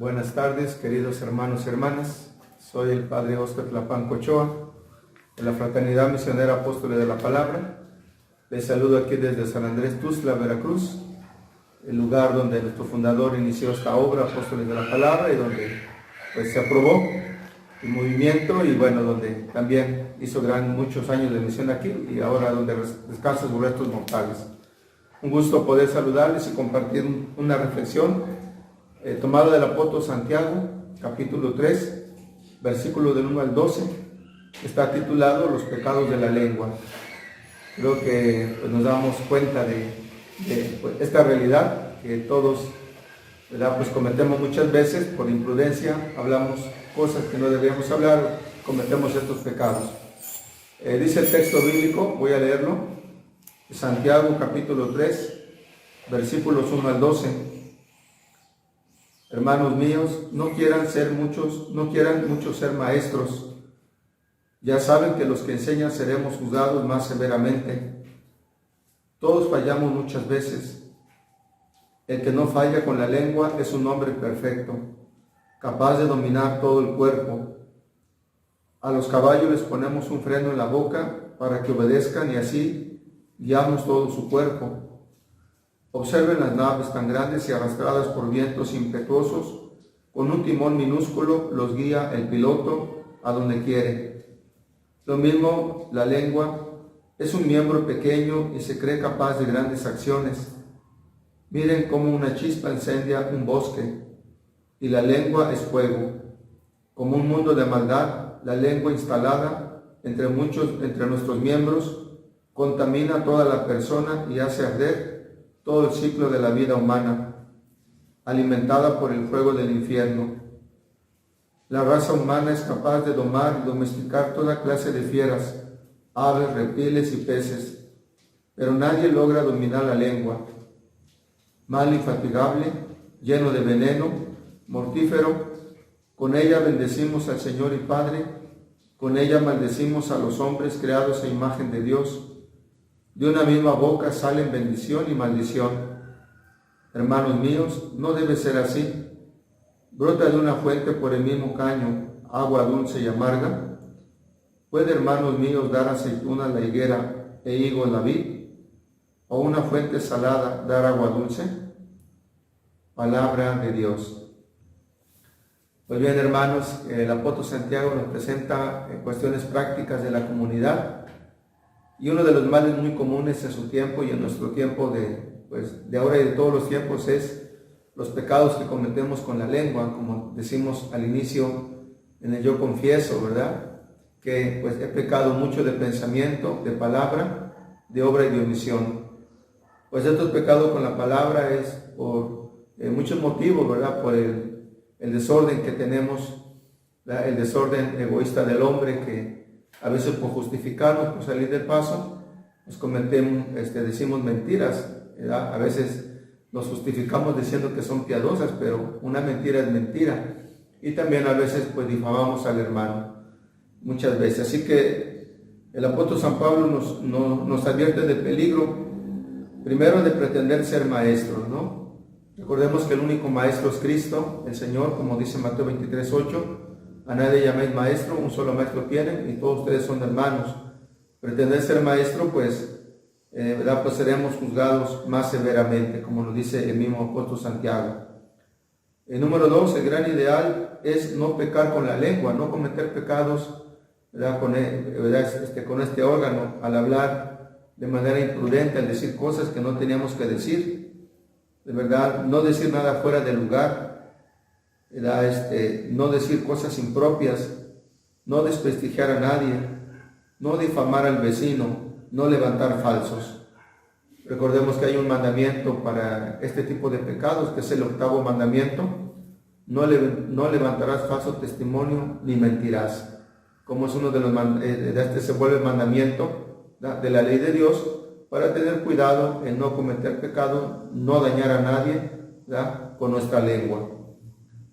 Buenas tardes, queridos hermanos y hermanas. Soy el Padre Óscar Tlapanco Ochoa, de la Fraternidad Misionera Apóstoles de la Palabra. Les saludo aquí desde San Andrés Tuxtla, Veracruz, el lugar donde nuestro fundador inició esta obra, Apóstoles de la Palabra, y donde pues, se aprobó el movimiento, y bueno, donde también hizo muchos años de misión aquí, y ahora donde descansan sus restos mortales. Un gusto poder saludarles y compartir una reflexión tomada del apóstol Santiago, capítulo 3, versículo del 1 al 12. Está titulado Los pecados de la lengua. Creo que pues, nos damos cuenta de pues, esta realidad que todos, ¿verdad? Pues cometemos muchas veces por imprudencia, hablamos cosas que no deberíamos hablar, cometemos estos pecados. Dice el texto bíblico, voy a leerlo, Santiago capítulo 3, versículos 1 al 12. Hermanos míos, no quieran muchos ser maestros. Ya saben que los que enseñan seremos juzgados más severamente. Todos fallamos muchas veces. El que no falla con la lengua es un hombre perfecto, capaz de dominar todo el cuerpo. A los caballos les ponemos un freno en la boca para que obedezcan y así guiamos todo su cuerpo. Observen las naves tan grandes y arrastradas por vientos impetuosos. Con un timón minúsculo los guía el piloto a donde quiere. Lo mismo la lengua, es un miembro pequeño y se cree capaz de grandes acciones. Miren cómo una chispa incendia un bosque, y la lengua es fuego. Como un mundo de maldad, la lengua instalada entre nuestros miembros contamina a toda la persona y hace arder todo el ciclo de la vida humana, alimentada por el fuego del infierno. La raza humana es capaz de domar y domesticar toda clase de fieras, aves, reptiles y peces, pero nadie logra dominar la lengua. Mal infatigable, lleno de veneno, mortífero, con ella bendecimos al Señor y Padre, con ella maldecimos a los hombres creados a imagen de Dios. De una misma boca salen bendición y maldición. Hermanos míos, no debe ser así. ¿Brota de una fuente por el mismo caño agua dulce y amarga? ¿Puede, hermanos míos, dar aceituna a la higuera e higo a la vid? ¿O una fuente salada dar agua dulce? Palabra de Dios. Pues bien, hermanos, el apóstol Santiago nos presenta cuestiones prácticas de la comunidad. Y uno de los males muy comunes en su tiempo y en nuestro tiempo de ahora y de todos los tiempos es los pecados que cometemos con la lengua, como decimos al inicio en el yo confieso, ¿verdad? Que pues he pecado mucho de pensamiento, de palabra, de obra y de omisión. Pues estos pecados con la palabra es por muchos motivos, ¿verdad? Por el desorden que tenemos, ¿verdad? El desorden egoísta del hombre que a veces por justificarnos, por salir del paso, nos decimos mentiras, ¿verdad? A veces nos justificamos diciendo que son piadosas, pero una mentira es mentira. Y también a veces pues difamamos al hermano, muchas veces. Así que el apóstol San Pablo nos advierte del peligro, primero de pretender ser maestros, ¿no? Recordemos que el único maestro es Cristo, el Señor, como dice Mateo 23:8. A nadie llaméis maestro, un solo maestro tienen y todos ustedes son hermanos. Pretender ser maestro, pues, ¿verdad? Pues seremos juzgados más severamente, como nos dice el mismo apóstol Santiago. El número 2, el gran ideal es no pecar con la lengua, no cometer pecados, ¿verdad? Con este órgano, al hablar de manera imprudente, al decir cosas que no teníamos que decir, de verdad, no decir nada fuera de lugar, no decir cosas impropias, no desprestigiar a nadie, no difamar al vecino, no levantar falsos. Recordemos que hay un mandamiento para este tipo de pecados, que es el 8º mandamiento: no levantarás falso testimonio ni mentirás. Como es uno de los se vuelve mandamiento de la ley de Dios, para tener cuidado en no cometer pecado, no dañar a nadie, ¿verdad? Con nuestra lengua.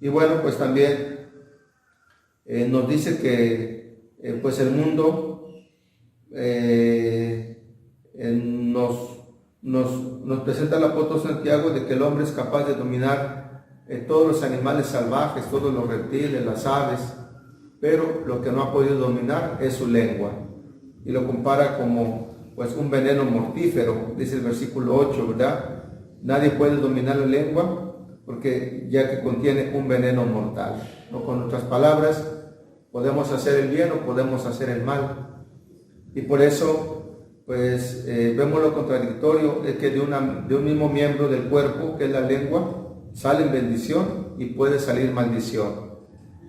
Y bueno, pues también nos dice que pues el mundo nos presenta el apóstol Santiago de que el hombre es capaz de dominar todos los animales salvajes, todos los reptiles, las aves, pero lo que no ha podido dominar es su lengua. Y lo compara como pues un veneno mortífero, dice el versículo 8, ¿verdad? Nadie puede dominar la lengua porque ya que contiene un veneno mortal, ¿no? Con otras palabras, podemos hacer el bien o podemos hacer el mal. Y por eso pues vemos lo contradictorio de que de un mismo miembro del cuerpo, que es la lengua, sale bendición y puede salir maldición.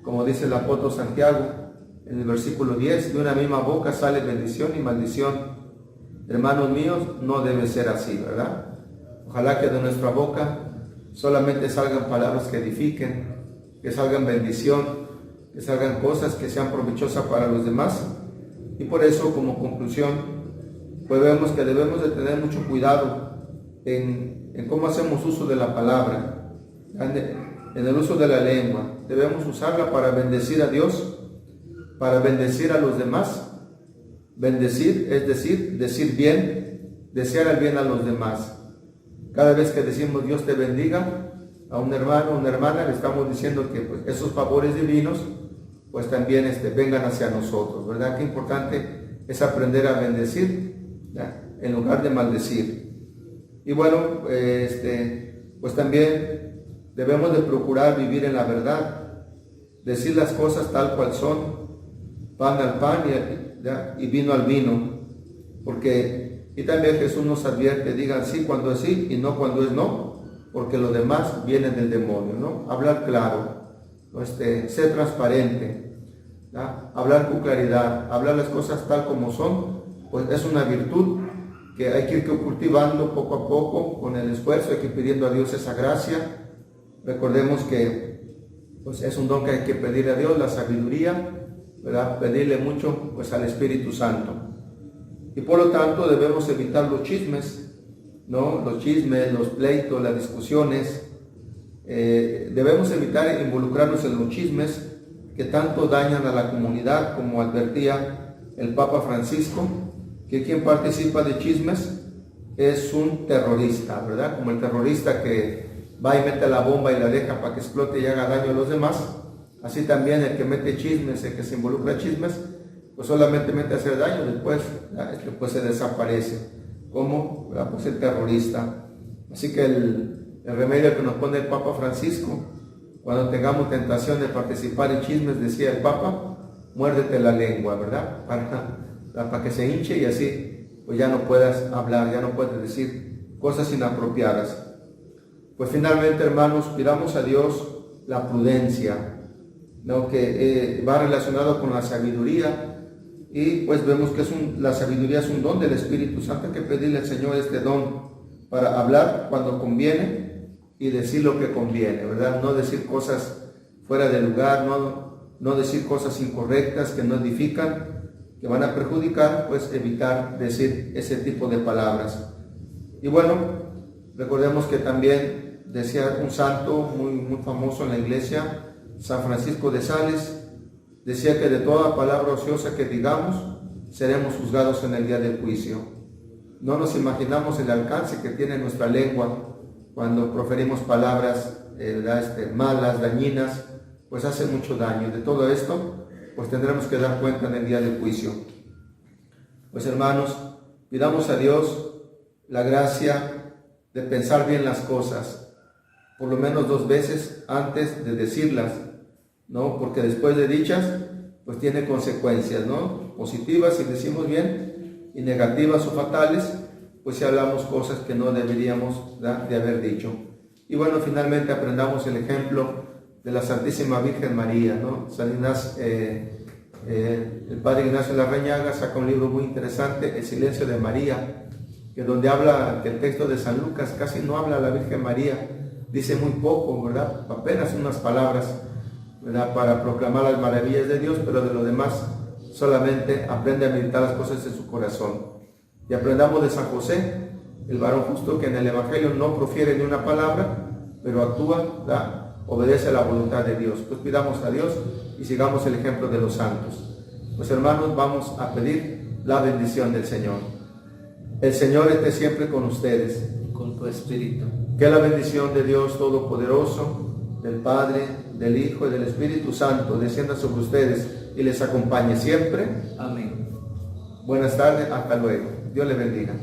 Como dice el apóstol Santiago en el versículo 10, de una misma boca sale bendición y maldición. Hermanos míos, no debe ser así, ¿verdad? Ojalá que de nuestra boca solamente salgan palabras que edifiquen, que salgan bendición, que salgan cosas que sean provechosas para los demás. Y por eso, como conclusión, pues vemos que debemos de tener mucho cuidado en cómo hacemos uso de la palabra, en el uso de la lengua. Debemos usarla para bendecir a Dios, para bendecir a los demás. Bendecir es decir bien, desear el bien a los demás. Cada vez que decimos Dios te bendiga a un hermano o una hermana, le estamos diciendo que pues, esos favores divinos pues también vengan hacia nosotros, ¿verdad? Qué importante es aprender a bendecir, ¿ya?, en lugar de maldecir. Y bueno, pues también debemos de procurar vivir en la verdad, decir las cosas tal cual son, pan al pan y vino al vino, porque y también Jesús nos advierte, digan sí cuando es sí y no cuando es no, porque lo demás viene del demonio, ¿no? Hablar claro, ¿no? Ser transparente, ¿ya? Hablar con claridad, hablar las cosas tal como son, pues es una virtud que hay que ir cultivando poco a poco con el esfuerzo, hay que ir pidiendo a Dios esa gracia. Recordemos que pues es un don que hay que pedir a Dios, la sabiduría, ¿verdad? Pedirle mucho pues al Espíritu Santo. Y por lo tanto debemos evitar los chismes, ¿no? Los chismes, los pleitos, las discusiones. Debemos evitar involucrarnos en los chismes que tanto dañan a la comunidad, como advertía el Papa Francisco, que quien participa de chismes es un terrorista, ¿verdad? Como el terrorista que va y mete la bomba y la deja para que explote y haga daño a los demás. Así también el que mete chismes, el que se involucra en chismes, pues solamente mete a hacer daño, después se desaparece, como pues el terrorista. Así que el remedio que nos pone el Papa Francisco, cuando tengamos tentación de participar en chismes, decía el Papa, muérdete la lengua, ¿verdad? Para que se hinche y así pues ya no puedas hablar, ya no puedes decir cosas inapropiadas. Pues finalmente, hermanos, pidamos a Dios la prudencia, ¿no? Que va relacionado con la sabiduría, y pues vemos que la sabiduría es un don del Espíritu Santo. Hay que pedirle al Señor este don para hablar cuando conviene y decir lo que conviene, ¿verdad? No decir cosas fuera de lugar, no decir cosas incorrectas que no edifican, que van a perjudicar, pues evitar decir ese tipo de palabras. Y bueno, recordemos que también decía un santo muy famoso en la iglesia, San Francisco de Sales, decía que de toda palabra ociosa que digamos, seremos juzgados en el día del juicio. No nos imaginamos el alcance que tiene nuestra lengua cuando proferimos palabras malas, dañinas, pues hace mucho daño. De todo esto, pues tendremos que dar cuenta en el día del juicio. Pues hermanos, pidamos a Dios la gracia de pensar bien las cosas, por lo menos 2 veces antes de decirlas, ¿no? Porque después de dichas, pues tiene consecuencias, ¿no? Positivas si decimos bien, y negativas o fatales, pues si hablamos cosas que no deberíamos de haber dicho. Y bueno, finalmente aprendamos el ejemplo de la Santísima Virgen María, ¿no? El Padre Ignacio Larrañaga saca un libro muy interesante, El Silencio de María, que donde habla, que el texto de San Lucas casi no habla a la Virgen María, dice muy poco, ¿verdad? Apenas unas palabras, ¿verdad?, para proclamar las maravillas de Dios, pero de lo demás solamente aprende a meditar las cosas en su corazón. Y aprendamos de San José, el varón justo, que en el Evangelio no profiere ni una palabra, pero actúa, ¿verdad?, obedece a la voluntad de Dios. Pues pidamos a Dios y sigamos el ejemplo de los santos. Pues hermanos, vamos a pedir la bendición del Señor. El Señor esté siempre con ustedes. Con tu espíritu. Que la bendición de Dios Todopoderoso, del Padre, del Hijo y del Espíritu Santo descienda sobre ustedes y les acompañe siempre. Amén. Buenas tardes, hasta luego. Dios les bendiga.